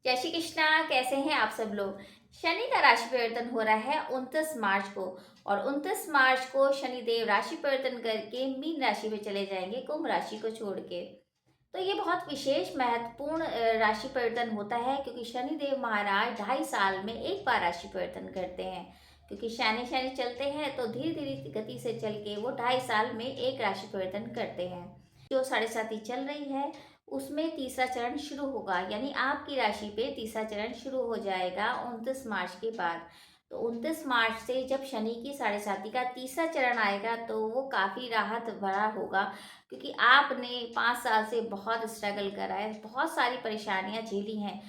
जय श्री कृष्णा। कैसे हैं आप सब लोग। शनि का राशि परिवर्तन हो रहा है 29 मार्च को। और 29 मार्च को शनि देव राशि परिवर्तन करके मीन राशि में चले जाएंगे, कुंभ राशि को छोड़ के। तो ये बहुत विशेष महत्वपूर्ण राशि परिवर्तन होता है, क्योंकि शनि देव महाराज 2.5 साल में एक बार राशि परिवर्तन करते हैं। क्योंकि शनि शनि चलते हैं तो धीरे धीरे गति से चल के वो 2.5 साल में एक राशि परिवर्तन करते हैं। जो 7.5 चल रही है उसमें तीसरा चरण शुरू होगा, यानी आपकी राशि पे तीसरा चरण शुरू हो जाएगा 29 मार्च के बाद। तो 29 मार्च से जब शनि की 7.5 का तीसरा चरण आएगा तो वो काफ़ी राहत भरा होगा, क्योंकि आपने 5 साल से बहुत स्ट्रगल करा है, बहुत सारी परेशानियां झेली हैं।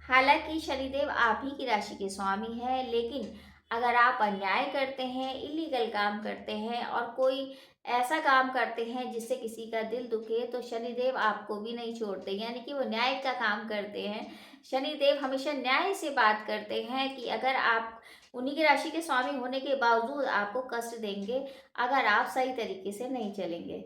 हालांकि शनिदेव आप ही की राशि के स्वामी हैं, लेकिन अगर आप अन्याय करते हैं, इलीगल काम करते हैं और कोई ऐसा काम करते हैं जिससे किसी का दिल दुखे, तो शनिदेव आपको भी नहीं छोड़ते, यानी कि वो न्याय का काम करते हैं। शनिदेव हमेशा न्याय से बात करते हैं कि अगर आप उन्हीं की राशि के स्वामी होने के बावजूद आपको कष्ट देंगे अगर आप सही तरीके से नहीं चलेंगे।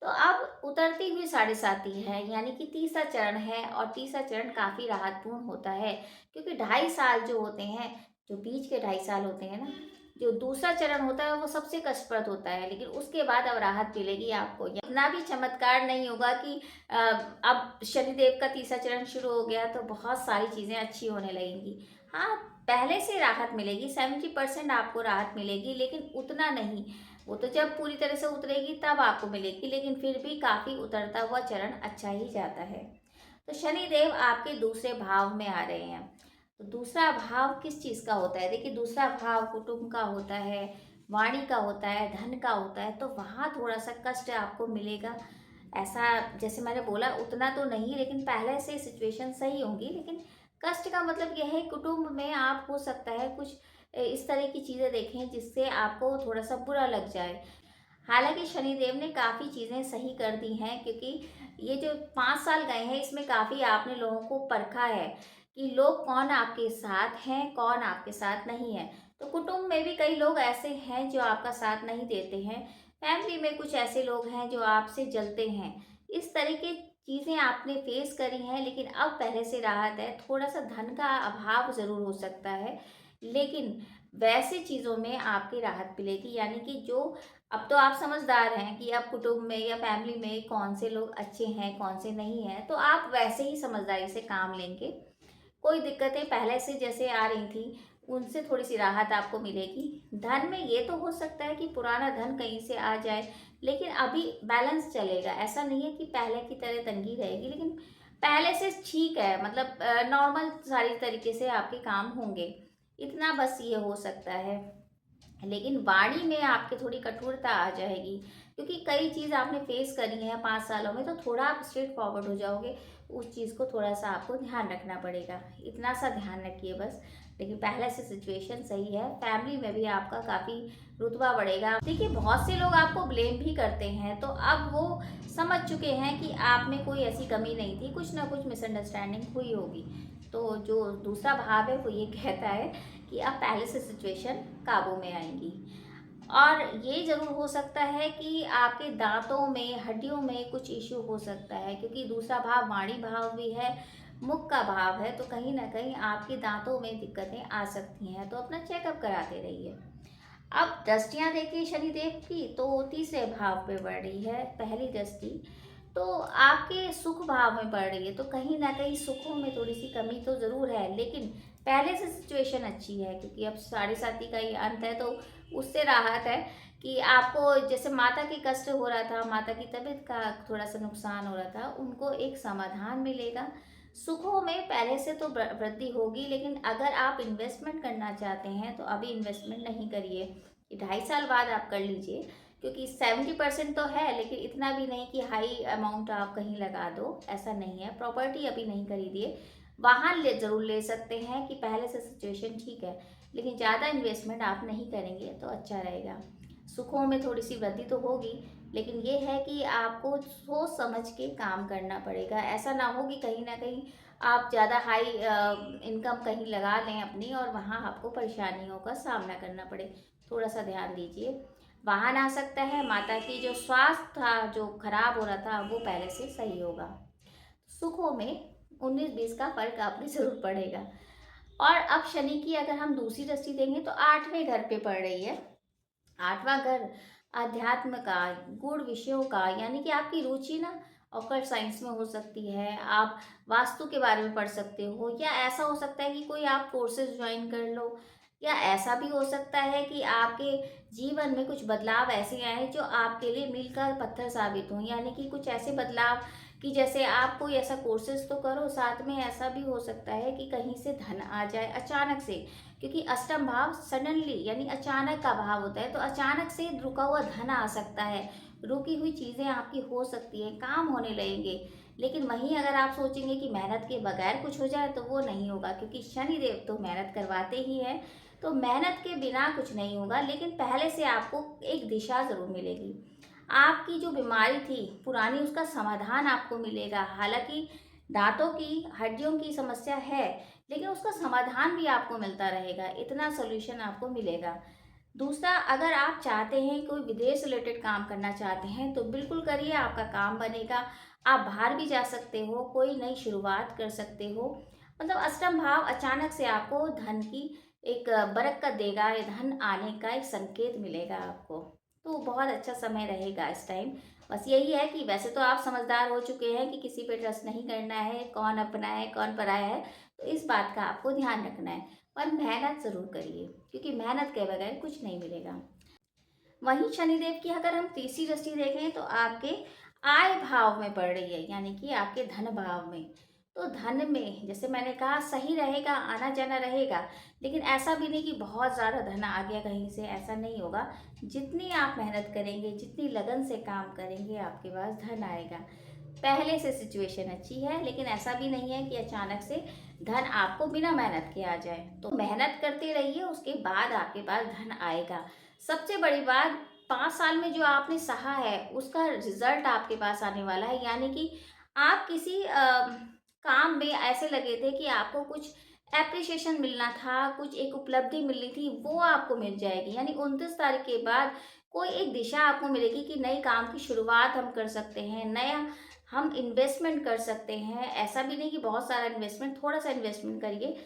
तो अब उतरती हुई 7.5 है, यानी कि तीसरा चरण है, और तीसरा चरण काफ़ी राहतपूर्ण होता है, क्योंकि 2.5 साल जो होते हैं, जो बीच के 2.5 साल होते हैं ना, जो दूसरा चरण होता है वो सबसे कष्टप्रद होता है, लेकिन उसके बाद अब राहत मिलेगी आपको। इतना भी चमत्कार नहीं होगा कि अब शनिदेव का तीसरा चरण शुरू हो गया तो बहुत सारी चीज़ें अच्छी होने लगेंगी। हाँ, पहले से राहत मिलेगी, 70% आपको राहत मिलेगी, लेकिन उतना नहीं। वो तो जब पूरी तरह से उतरेगी तब आपको मिलेगी, लेकिन फिर भी काफ़ी उतरता हुआ चरण अच्छा ही जाता है। तो शनि देव आपके दूसरे भाव में आ रहे हैं। तो दूसरा भाव किस चीज़ का होता है? देखिए, दूसरा भाव कुटुंब का होता है, वाणी का होता है, धन का होता है, तो वहाँ थोड़ा सा कष्ट आपको मिलेगा। ऐसा जैसे मैंने बोला उतना तो नहीं, लेकिन पहले से सिचुएशन सही होंगी, लेकिन कष्ट का मतलब यह है कुटुंब में आप हो सकता है कुछ इस तरह की चीज़ें देखें जिससे आपको थोड़ा सा बुरा लग जाए। हालांकि शनिदेव ने काफ़ी चीज़ें सही कर दी हैं, क्योंकि ये जो 5 साल गए हैं इसमें काफ़ी आपने लोगों को परखा है कि लोग कौन आपके साथ हैं, कौन आपके साथ नहीं है। तो कुटुंब में भी कई लोग ऐसे हैं जो आपका साथ नहीं देते हैं, फैमिली में कुछ ऐसे लोग हैं जो आपसे जलते हैं। इस तरह की चीज़ें आपने फेस करी हैं, लेकिन अब पहले से राहत है। थोड़ा सा धन का अभाव ज़रूर हो सकता है, लेकिन वैसे चीज़ों में आपकी राहत मिलेगी, यानी कि जो अब तो आप समझदार हैं कि अब कुटुंब में या फैमिली में कौन से लोग अच्छे हैं, कौन से नहीं हैं, तो आप वैसे ही समझदारी से काम लेंगे। कोई दिक्कतें पहले से जैसे आ रही थी, उनसे थोड़ी-सी राहत आपको मिलेगी। धन में ये तो हो सकता है कि पुराना धन कहीं से आ जाए, लेकिन अभी बैलेंस चलेगा। ऐसा नहीं है कि पहले की तरह तंगी रहेगी, लेकिन पहले से ठीक है, मतलब नॉर्मल सारी तरीके से आपके काम होंगे। इतना बस ये हो सकता है। लेकिन वाणी में आपके थोड़ी कठोरता आ जाएगी, क्योंकि कई चीज़ आपने फेस करी है 5 सालों में, तो थोड़ा आप स्ट्रेट फॉरवर्ड हो जाओगे। उस चीज़ को थोड़ा सा आपको ध्यान रखना पड़ेगा, इतना सा ध्यान रखिए बस। लेकिन पहले से सिचुएशन सही है, फैमिली में भी आपका काफ़ी रुतबा बढ़ेगा। देखिए, बहुत से लोग आपको ब्लेम भी करते हैं, तो अब वो समझ चुके हैं कि आप में कोई ऐसी कमी नहीं थी, कुछ ना कुछ मिसअंडरस्टैंडिंग हुई होगी। तो जो दूसरा भाव है वो ये कहता है कि अब पहले से सिचुएशन काबू में आएंगी। और ये ज़रूर हो सकता है कि आपके दांतों में, हड्डियों में कुछ इश्यू हो सकता है, क्योंकि दूसरा भाव वाणी भाव भी है, मुख का भाव है, तो कहीं ना कहीं आपके दांतों में दिक्कतें आ सकती हैं। तो अपना चेकअप कराते रहिए। अब दृष्टियां देखिए शनिदेव की, तो तीसरे भाव पे बढ़ रही है पहली दृष्टि, तो आपके सुख भाव में पड़ रही है। तो कहीं ना कहीं सुखों में थोड़ी सी कमी तो ज़रूर है, लेकिन पहले से सिचुएशन अच्छी है, क्योंकि अब 7.5 का ये अंत है, तो उससे राहत है कि आपको जैसे माता की कष्ट हो रहा था, माता की तबीयत का थोड़ा सा नुकसान हो रहा था, उनको एक समाधान मिलेगा। सुखों में पहले से तो वृद्धि होगी, लेकिन अगर आप इन्वेस्टमेंट करना चाहते हैं तो अभी इन्वेस्टमेंट नहीं करिए, 2.5 साल बाद आप कर लीजिए, क्योंकि 70% तो है, लेकिन इतना भी नहीं कि हाई अमाउंट आप कहीं लगा दो, ऐसा नहीं है। प्रॉपर्टी अभी नहीं खरीदिए, वाहन ले ज़रूर ले सकते हैं कि पहले से सिचुएशन ठीक है, लेकिन ज़्यादा इन्वेस्टमेंट आप नहीं करेंगे तो अच्छा रहेगा। सुखों में थोड़ी सी वृद्धि तो होगी, लेकिन ये है कि आपको सोच समझ के काम करना पड़ेगा। ऐसा ना हो कि कहीं ना कहीं आप ज़्यादा हाई इनकम कहीं लगा लें अपनी, और वहाँ आपको परेशानियों का सामना करना पड़े। थोड़ा सा ध्यान दीजिए। वाहन आ सकता है, माता की जो स्वास्थ्य था जो खराब हो रहा था वो पहले से सही होगा। सुखों में 19-20 का फर्क आपने जरूर पड़ेगा। और अब शनि की अगर हम दूसरी दृष्टि देंगे तो 8वें घर पे पड़ रही है। 8वां घर अध्यात्म का, गूढ़ विषयों का, यानी कि आपकी रुचि ना ऑकल्ट साइंस में हो सकती है, आप वास्तु के बारे में पढ़ सकते हो, या ऐसा हो सकता है कि कोई आप कोर्सेज ज्वाइन कर लो, या ऐसा भी हो सकता है कि आपके जीवन में कुछ बदलाव ऐसे आए जो आपके लिए मील का पत्थर साबित हों, यानी कि कुछ ऐसे बदलाव कि जैसे आप कोई ऐसा कोर्सेज तो करो, साथ में ऐसा भी हो सकता है कि कहीं से धन आ जाए अचानक से, क्योंकि अष्टम भाव सडनली यानी अचानक का भाव होता है, तो अचानक से रुका हुआ धन आ सकता है, रुकी हुई चीज़ें आपकी हो सकती है, काम होने लगेंगे। लेकिन वहीं अगर आप सोचेंगे कि मेहनत के बगैर कुछ हो जाए तो वो नहीं होगा, क्योंकि शनिदेव तो मेहनत करवाते ही हैं। तो मेहनत के बिना कुछ नहीं होगा, लेकिन पहले से आपको एक दिशा ज़रूर मिलेगी। आपकी जो बीमारी थी पुरानी, उसका समाधान आपको मिलेगा। हालांकि दांतों की हड्डियों की समस्या है, लेकिन उसका समाधान भी आपको मिलता रहेगा, इतना सोल्यूशन आपको मिलेगा। दूसरा, अगर आप चाहते हैं कोई विदेश से रिलेटेड काम करना चाहते हैं तो बिल्कुल करिए, आपका काम बनेगा। आप बाहर भी जा सकते हो, कोई नई शुरुआत कर सकते हो। मतलब अष्टम भाव अचानक से आपको धन की एक बरकत देगा, या धन आने का एक संकेत मिलेगा आपको। तो बहुत अच्छा समय रहेगा इस टाइम। बस यही है कि वैसे तो आप समझदार हो चुके हैं कि किसी पे ट्रस्ट नहीं करना है, कौन अपना है कौन पराया है, तो इस बात का आपको ध्यान रखना है। पर मेहनत ज़रूर करिए, क्योंकि मेहनत के बगैर कुछ नहीं मिलेगा। वहीं शनिदेव की अगर हम तीसरी दृष्टि देखें तो आपके आय भाव में पड़ रही है, यानी कि आपके धन भाव में। तो धन में जैसे मैंने कहा सही रहेगा, आना जाना रहेगा, लेकिन ऐसा भी नहीं कि बहुत ज़्यादा धन आ गया कहीं से, ऐसा नहीं होगा। जितनी आप मेहनत करेंगे, जितनी लगन से काम करेंगे, आपके पास धन आएगा। पहले से सिचुएशन अच्छी है, लेकिन ऐसा भी नहीं है कि अचानक से धन आपको बिना मेहनत के आ जाए। तो मेहनत करते रहिए, उसके बाद आपके पास धन आएगा। सबसे बड़ी बात, 5 साल में जो आपने सहा है उसका रिजल्ट आपके पास आने वाला है, यानी कि आप किसी काम में ऐसे लगे थे कि आपको कुछ एप्रिसिएशन मिलना था, कुछ एक उपलब्धि मिलनी थी, वो आपको मिल जाएगी। यानी 29 तारीख के बाद कोई एक दिशा आपको मिलेगी कि नए काम की शुरुआत हम कर सकते हैं, नया हम इन्वेस्टमेंट कर सकते हैं। ऐसा भी नहीं कि बहुत सारा इन्वेस्टमेंट, थोड़ा सा इन्वेस्टमेंट करिए,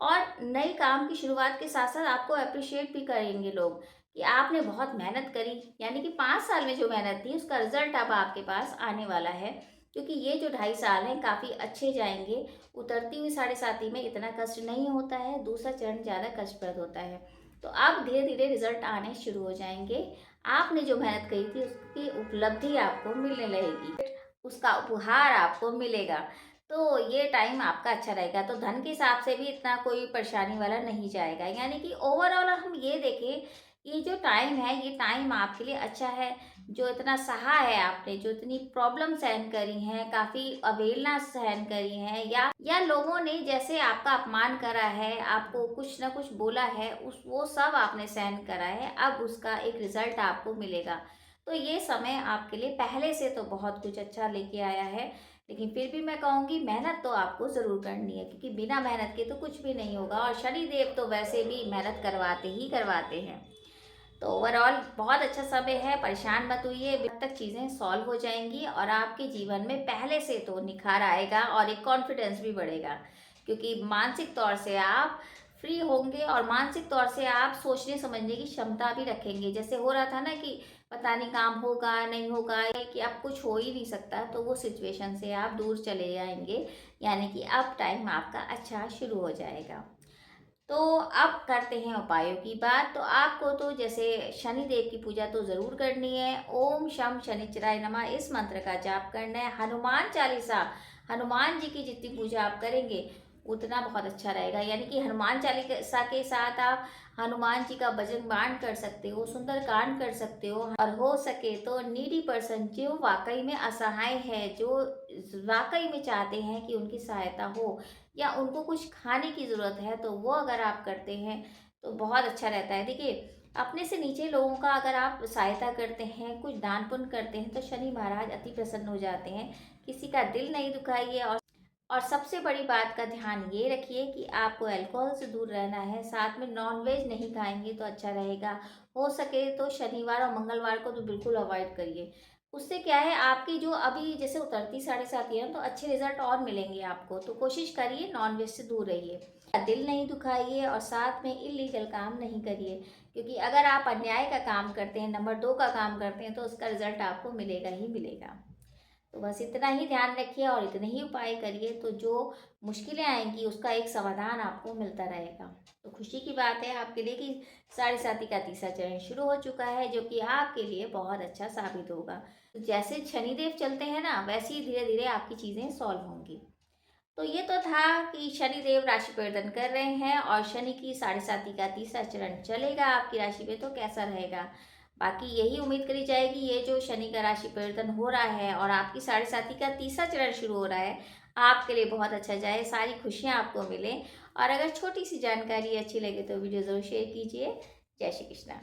और नए काम की शुरुआत के साथ साथ आपको अप्रिशिएट भी करेंगे लोग कि आपने बहुत मेहनत करी। यानी कि 5 साल में जो मेहनत थी उसका रिजल्ट अब आपके पास आने वाला है, क्योंकि ये जो 2.5 साल हैं काफ़ी अच्छे जाएंगे। उतरती हुई 7.5 में इतना कष्ट नहीं होता है, दूसरा चरण ज़्यादा कष्टप्रद होता है। तो अब धीरे धीरे रिजल्ट आने शुरू हो जाएंगे। आपने जो मेहनत करी थी उसकी उपलब्धि आपको मिलने लगेगी, उसका उपहार आपको मिलेगा। तो ये टाइम आपका अच्छा रहेगा। तो धन के हिसाब से भी इतना कोई परेशानी वाला नहीं जाएगा। यानी कि ओवरऑल हम ये देखें, ये जो टाइम है ये टाइम आपके लिए अच्छा है। जो इतना सहा है आपने, जो इतनी प्रॉब्लम सहन करी हैं, काफ़ी अवहेलना सहन करी हैं, या लोगों ने जैसे आपका अपमान करा है, आपको कुछ ना कुछ बोला है, उस वो सब आपने सहन करा है, अब उसका एक रिजल्ट आपको मिलेगा। तो ये समय आपके लिए पहले से तो बहुत कुछ अच्छा लेके आया है। लेकिन फिर भी मैं कहूँगी मेहनत तो आपको ज़रूर करनी है, क्योंकि बिना मेहनत के तो कुछ भी नहीं होगा, और शनि देव तो वैसे भी मेहनत करवाते ही करवाते हैं। तो ओवरऑल बहुत अच्छा समय है, परेशान मत होइए, जब तक चीज़ें सॉल्व हो जाएंगी और आपके जीवन में पहले से तो निखार आएगा और एक कॉन्फिडेंस भी बढ़ेगा, क्योंकि मानसिक तौर से आप फ्री होंगे और मानसिक तौर से आप सोचने समझने की क्षमता भी रखेंगे। जैसे हो रहा था ना कि पता नहीं काम होगा नहीं होगा, या कि अब कुछ हो ही नहीं सकता, तो वो सिचुएशन से आप दूर चले जाएंगे। यानी कि अब टाइम आपका अच्छा शुरू हो जाएगा। तो अब करते हैं उपायों की बात। तो आपको तो जैसे शनि देव की पूजा तो ज़रूर करनी है। ओम शम शनिचराय नमः इस मंत्र का जाप करना है। हनुमान चालीसा, हनुमान जी की जितनी पूजा आप करेंगे उतना बहुत अच्छा रहेगा। यानी कि हनुमान चालीसा के साथ आप हनुमान जी का भजन बाण कर सकते हो, सुंदरकांड कर सकते हो, और हो सके तो नीडी पर्सन जो वाकई में असहाय है, जो वाकई में चाहते हैं कि उनकी सहायता हो, या उनको कुछ खाने की ज़रूरत है, तो वो अगर आप करते हैं तो बहुत अच्छा रहता है। देखिए, अपने से नीचे लोगों का अगर आप सहायता करते हैं, कुछ दान पुण्य करते हैं, तो शनि महाराज अति प्रसन्न हो जाते हैं। किसी का दिल नहीं दुखाइए, और सबसे बड़ी बात का ध्यान ये रखिए कि आपको अल्कोहल से दूर रहना है, साथ में नॉनवेज नहीं खाएंगे तो अच्छा रहेगा। हो सके तो शनिवार और मंगलवार को तो बिल्कुल अवॉइड करिए। उससे क्या है, आपकी जो अभी जैसे उतरती साढ़े सात है ना, तो अच्छे रिजल्ट और मिलेंगे आपको। तो कोशिश करिए नॉन वेज से दूर रहिए, दिल नहीं दुखाइए और साथ में इलीगल काम नहीं करिए, क्योंकि अगर आप अन्याय का काम करते हैं, नंबर 2 का काम करते हैं, तो उसका रिजल्ट आपको मिलेगा ही मिलेगा। तो बस इतना ही ध्यान रखिए और इतने ही उपाय करिए, तो जो मुश्किलें आएंगी उसका एक समाधान आपको मिलता रहेगा। तो खुशी की बात है आपके लिए कि साढ़े साथी का तीसरा चरण शुरू हो चुका है, जो कि आपके लिए बहुत अच्छा साबित होगा। तो जैसे शनिदेव चलते हैं ना, वैसे ही धीरे धीरे आपकी चीज़ें सॉल्व होंगी। तो ये तो था कि शनिदेव राशि परिवर्तन कर रहे हैं और शनि की साढ़े साथी का तीसरा चरण चलेगा आपकी राशि पे, तो कैसा रहेगा। बाकी यही उम्मीद करी जाएगी, ये जो शनि का राशि परिवर्तन हो रहा है और आपकी साढ़े साथी का तीसरा चरण शुरू हो रहा है, आपके लिए बहुत अच्छा जाए, सारी खुशियाँ आपको मिले। और अगर छोटी सी जानकारी अच्छी लगे तो वीडियो ज़रूर शेयर कीजिए। जय श्री कृष्णा।